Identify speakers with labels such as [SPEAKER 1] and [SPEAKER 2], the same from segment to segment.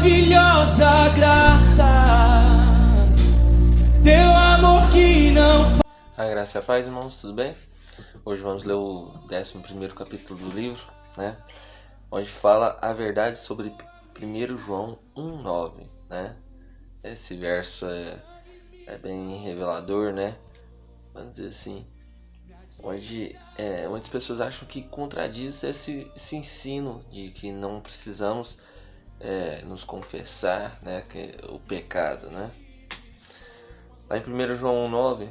[SPEAKER 1] maravilhosa graça, teu amor que não faz.
[SPEAKER 2] A graça e a paz, irmãos, tudo bem? Hoje vamos ler o 11º capítulo do livro, né? Onde fala a verdade sobre 1 João 1,9, né? Esse verso é bem revelador, né? Vamos dizer assim, onde muitas pessoas acham que contradiz esse ensino de que não precisamos nos confessar, né? Que o pecado, né? Lá em 1 João 1,9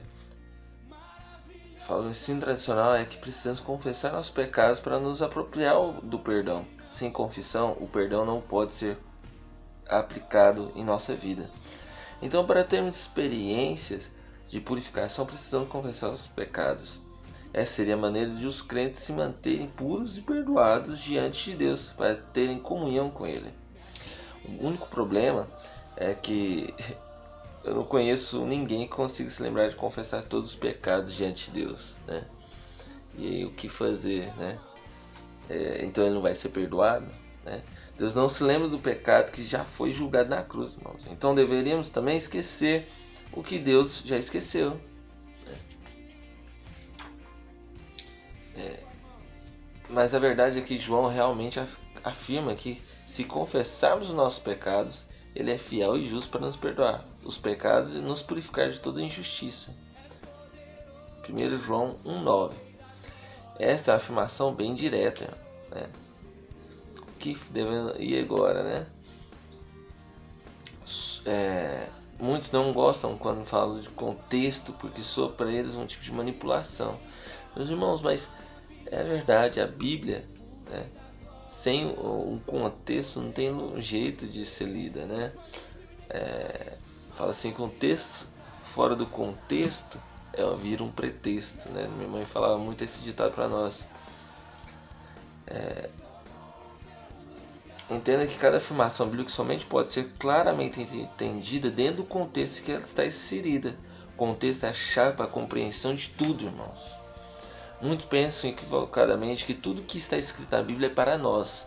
[SPEAKER 2] fala, o ensino tradicional é que precisamos confessar nossos pecados para nos apropriar do perdão. Sem confissão, o perdão não pode ser aplicado em nossa vida. Então, para termos experiências de purificação, precisamos confessar os pecados. Essa seria a maneira de os crentes se manterem puros e perdoados diante de Deus, para terem comunhão com Ele. O único problema é que eu não conheço ninguém que consiga se lembrar de confessar todos os pecados diante de Deus, né? E aí, o que fazer, né? Então ele não vai ser perdoado, né? Deus não se lembra do pecado que já foi julgado na cruz, irmãos. Então deveríamos também esquecer o que Deus já esqueceu, né? Mas a verdade é que João realmente afirma que se confessarmos os nossos pecados, Ele é fiel e justo para nos perdoar os pecados e nos purificar de toda injustiça. 1 João 1,9. Esta é uma afirmação bem direta, né? Que devemos ir agora, né? Muitos não gostam quando falam de contexto, porque soa para eles um tipo de manipulação. Meus irmãos, mas é verdade, a Bíblia, né? Sem um contexto não tem um jeito de ser lida, né? Fala assim, contexto fora do contexto vira um pretexto, né? Minha mãe falava muito esse ditado para nós. Entenda que cada afirmação bíblica somente pode ser claramente entendida dentro do contexto em que ela está inserida. O contexto é a chave para a compreensão de tudo, irmãos. Muitos pensam equivocadamente que tudo que está escrito na Bíblia é para nós,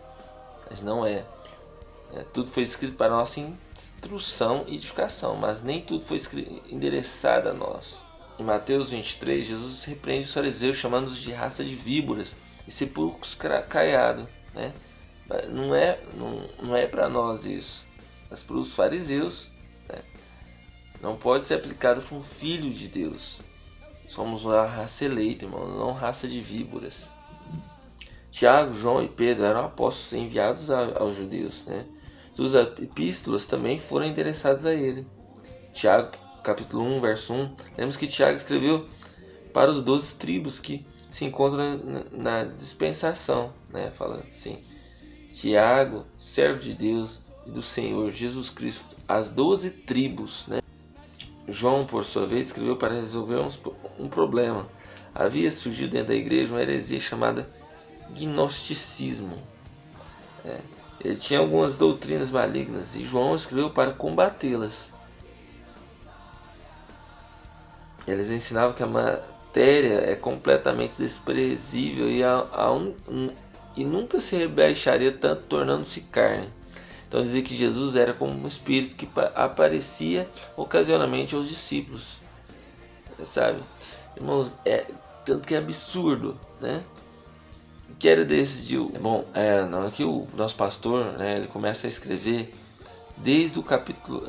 [SPEAKER 2] mas não é. Tudo foi escrito para nossa instrução e edificação, mas nem tudo foi endereçado a nós. Em Mateus 23, Jesus repreende os fariseus, chamando-os de raça de víboras e sepulcros caiados, né? Não é para nós isso, mas para os fariseus, né? Não pode ser aplicado para um filho de Deus. Somos uma raça eleita, irmão, não raça de víboras. Tiago, João e Pedro eram apóstolos enviados aos judeus, né? Suas epístolas também foram endereçadas a ele. Tiago, capítulo 1, verso 1. Lemos que Tiago escreveu para os 12 tribos que se encontram na dispensação, né? Fala assim, Tiago, servo de Deus e do Senhor Jesus Cristo, as 12 tribos, né? João, por sua vez, escreveu para resolver um problema. Havia surgido dentro da igreja uma heresia chamada gnosticismo. Ele tinha algumas doutrinas malignas e João escreveu para combatê-las. Eles ensinavam que a matéria é completamente desprezível e nunca se rebaixaria tanto, tornando-se carne. Então dizia que Jesus era como um espírito que aparecia ocasionalmente aos discípulos, sabe? Irmãos, tanto que é absurdo, né? O que era decidiu? Não é que o nosso pastor, né? Ele começa a escrever desde o capítulo,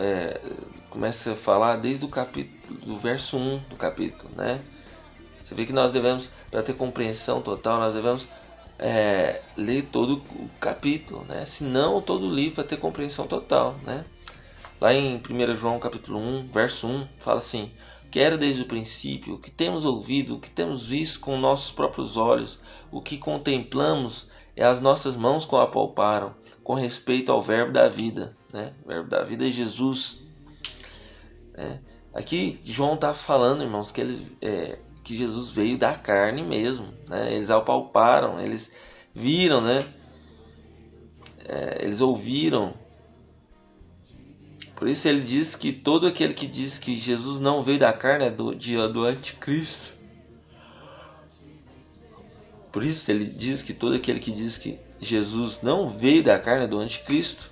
[SPEAKER 2] começa a falar desde o capítulo, do verso 1 do capítulo, né? Você vê que nós devemos, para ter compreensão total, nós devemos ler todo o capítulo, né? Se não todo o livro, para ter compreensão total, né? Lá em 1 João capítulo 1, verso 1, fala assim: que era desde o princípio, o que temos ouvido, o que temos visto com nossos próprios olhos, o que contemplamos as nossas mãos com apalparam, com respeito ao verbo da vida, né? O verbo da vida é Jesus, né? Aqui João está falando, irmãos, que Jesus veio da carne mesmo, né? Eles apalparam, eles viram, né? Eles ouviram. Por isso ele diz que todo aquele que diz que Jesus não veio da carne é do anticristo. Por isso ele diz que todo aquele que diz que Jesus não veio da carne é do anticristo.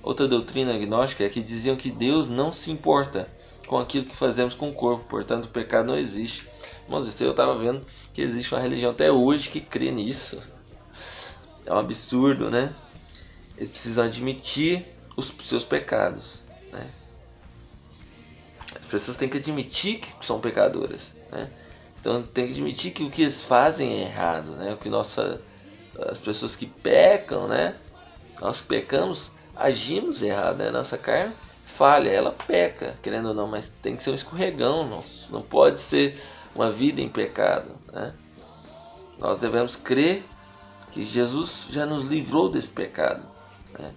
[SPEAKER 2] Outra doutrina agnóstica é que diziam que Deus não se importa com aquilo que fazemos com o corpo, portanto o pecado não existe. Irmãos, isso eu estava vendo que existe uma religião até hoje que crê nisso. É um absurdo, né? Eles precisam admitir os seus pecados, né? As pessoas têm que admitir que são pecadoras, né? Então tem que admitir que o que eles fazem é errado, né? O que as pessoas que pecam, né? Nós que pecamos, agimos errado, né? Nossa carne falha, ela peca, querendo ou não, mas tem que ser um escorregão, não pode ser uma vida em pecado, né? Nós devemos crer que Jesus já nos livrou desse pecado, né?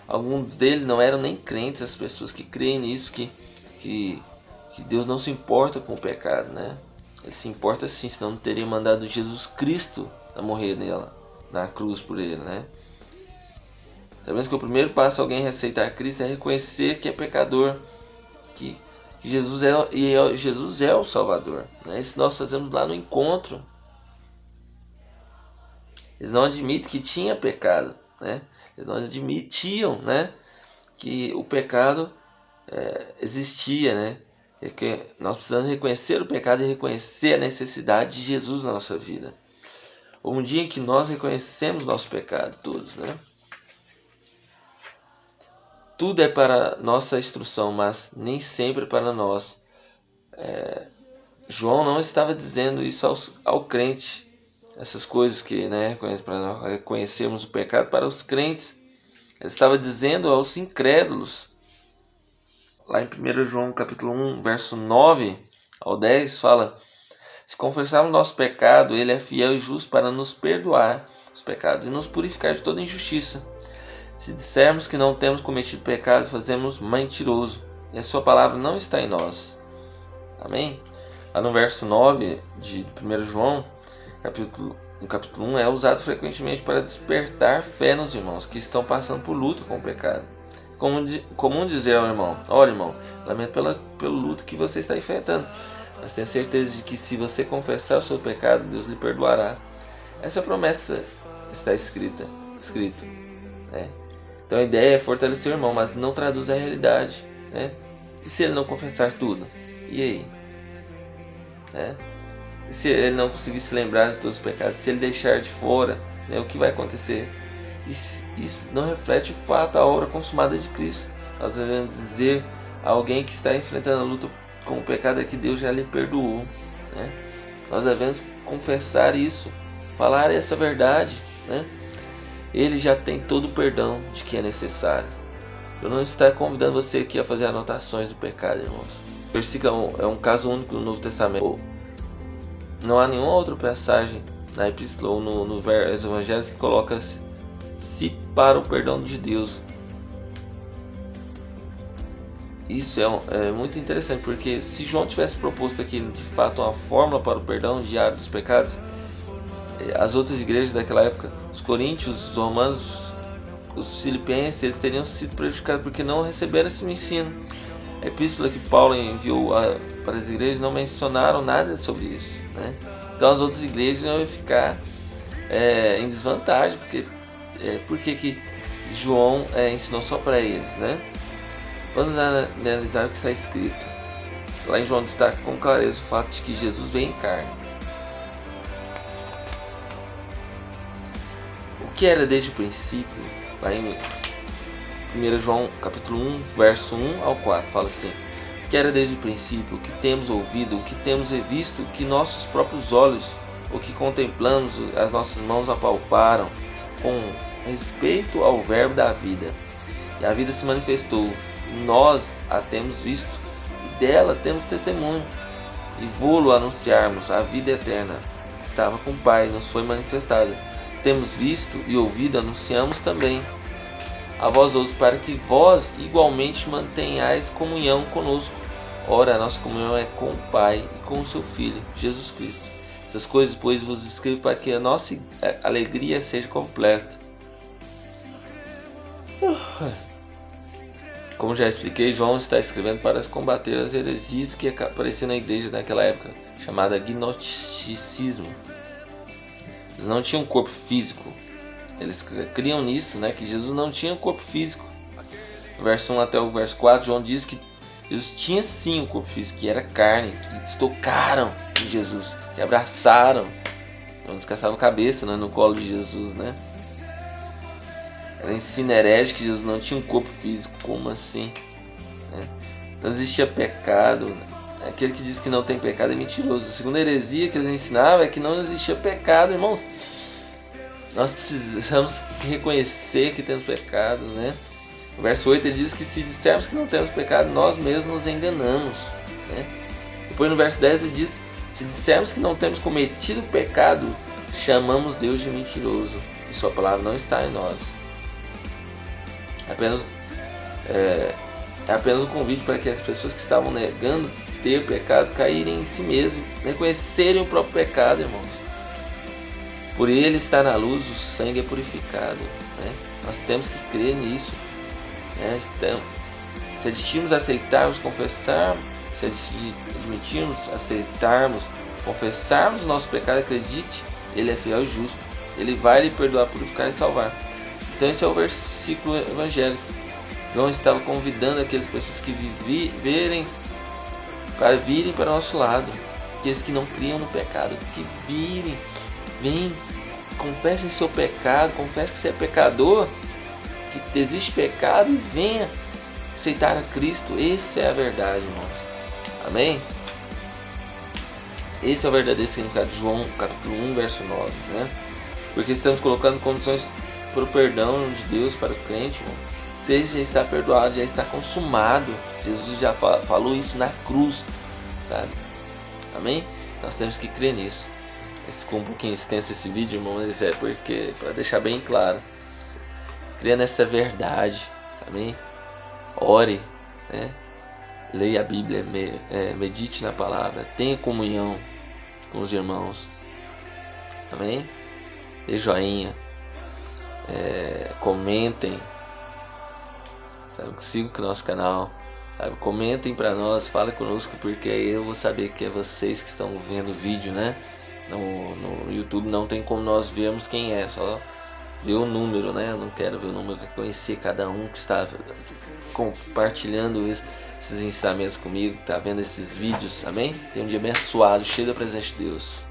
[SPEAKER 2] Alguns deles não eram nem crentes, as pessoas que creem nisso, que Deus não se importa com o pecado, né? Ele se importa sim, senão não teria mandado Jesus Cristo a morrer nela, na cruz por ele, né? Sabemos que o primeiro passo a alguém aceitar Cristo é reconhecer que é pecador, que Jesus é o Salvador, né? Isso nós fazemos lá no encontro. Eles não admitem que tinha pecado, né? Eles não admitiam, né, que o pecado existia, né? É que nós precisamos reconhecer o pecado e reconhecer a necessidade de Jesus na nossa vida. Um dia em que nós reconhecemos nosso pecado, todos, né? Tudo é para nossa instrução, mas nem sempre para nós. João não estava dizendo isso ao crente. Essas coisas que, né, para nós reconhecermos o pecado para os crentes. Ele estava dizendo aos incrédulos. Lá em 1 João capítulo 1, verso 9 ao 10, fala: se confessarmos nosso pecado, ele é fiel e justo para nos perdoar os pecados e nos purificar de toda injustiça. Se dissermos que não temos cometido pecado, fazemos mentiroso, e a sua palavra não está em nós. Amém? Lá no verso 9 de 1 João, no capítulo 1, é usado frequentemente para despertar fé nos irmãos que estão passando por luta com o pecado. Comum dizer ao irmão: olha, irmão, lamento pelo luto que você está enfrentando, mas tenha certeza de que se você confessar o seu pecado, Deus lhe perdoará. Essa promessa está escrita, né? Então a ideia é fortalecer o irmão, mas não traduz a realidade, né? E se ele não confessar tudo? E aí? Né? E se ele não conseguir se lembrar de todos os pecados? Se ele deixar de fora, né, o que vai acontecer? Isso não reflete o fato, a obra consumada de Cristo. Nós devemos dizer a alguém que está enfrentando a luta com o pecado é que Deus já lhe perdoou, né? Nós devemos confessar isso, falar essa verdade, né? Ele já tem todo o perdão de que é necessário. Eu não estou convidando você aqui a fazer anotações do pecado, irmãos. O versículo é um caso único no Novo Testamento. Não há nenhuma outra passagem na epístola ou no evangelho que coloca-se para o perdão de Deus. Isso é muito interessante, porque se João tivesse proposto aqui de fato uma fórmula para o perdão diário dos pecados, as outras igrejas daquela época, os coríntios, os romanos, os filipenses, eles teriam sido prejudicados porque não receberam esse ensino. A epístola que Paulo enviou para as igrejas não mencionaram nada sobre isso, né? Então as outras igrejas iam ficar em desvantagem, porque que João ensinou só para eles, né? Vamos analisar o que está escrito. Lá em João destaca com clareza o fato de que Jesus veio em carne. O que era desde o princípio, lá em 1 João capítulo 1, verso 1 ao 4, fala assim: o que era desde o princípio, o que temos ouvido, o que temos revisto, o que nossos próprios olhos, o que contemplamos, as nossas mãos apalparam, com respeito ao verbo da vida. E a vida se manifestou, nós a temos visto, e dela temos testemunho, e vô-lo anunciarmos, a vida eterna, estava com o Pai, nos foi manifestada. Temos visto e ouvido, anunciamos também a vós outros, para que vós igualmente mantenhais comunhão conosco. Ora, a nossa comunhão é com o Pai e com o seu Filho, Jesus Cristo. Essas coisas, pois, vos escrevo para que a nossa alegria seja completa. Como já expliquei, João está escrevendo para combater as heresias que apareciam na igreja naquela época, chamada gnosticismo. Eles não tinham um corpo físico. Eles criam nisso, né, que Jesus não tinha um corpo físico. no verso 1 até o verso 4, João diz que Jesus tinha sim um corpo físico, que era carne, que eles tocaram em Jesus, que abraçaram, não descansavam a cabeça, né, no colo de Jesus, né? Era ensino herege que Jesus não tinha um corpo físico, como assim? Né? Não existia pecado. Aquele que diz que não tem pecado é mentiroso. A segunda heresia que eles ensinavam é que não existia pecado, irmãos. Nós precisamos reconhecer que temos pecado, né? No verso 8 ele diz que se dissermos que não temos pecado, nós mesmos nos enganamos, né? Depois no verso 10 ele diz: se dissermos que não temos cometido pecado, chamamos Deus de mentiroso e sua palavra não está em nós. É apenas um convite para que as pessoas que estavam negando ter pecado caírem em si mesmos, reconhecerem o próprio pecado, irmãos. Por ele estar na luz, o sangue é purificado, né? Nós temos que crer nisso, né? Se admitirmos, aceitarmos, confessarmos, se admitirmos, aceitarmos, confessarmos o nosso pecado, acredite, ele é fiel e justo, ele vai lhe perdoar, purificar e salvar. Então esse é o versículo evangélico. João estava convidando aquelas pessoas que virem para o nosso lado, aqueles que não criam no pecado, que vem, confessem seu pecado, confesse que você é pecador, que existe pecado e venha aceitar a Cristo. Essa é a verdade, irmãos. Amém? Esse é o verdadeiro significado de João capítulo 1, verso 9, né? Porque estamos colocando condições para o perdão de Deus para o crente, irmão. Seja já está perdoado, já está consumado. Jesus já falou isso na cruz, sabe? Amém? Nós temos que crer nisso. Ficou um pouquinho extenso esse vídeo, irmão, mas é porque, para deixar bem claro, creia nessa verdade, amém? Ore, né? Leia a Bíblia, medite na palavra, tenha comunhão com os irmãos, amém? Dê joinha, comentem, sabe? Sigam o nosso canal, sabe? Comentem para nós, falem conosco, porque aí eu vou saber que é vocês que estão vendo o vídeo, né? No YouTube não tem como nós vermos quem é, só ver o número, né? Eu não quero ver o número, quero conhecer cada um que está compartilhando esses ensinamentos comigo, que está vendo esses vídeos, amém? Tenha um dia abençoado, cheio da presença de Deus.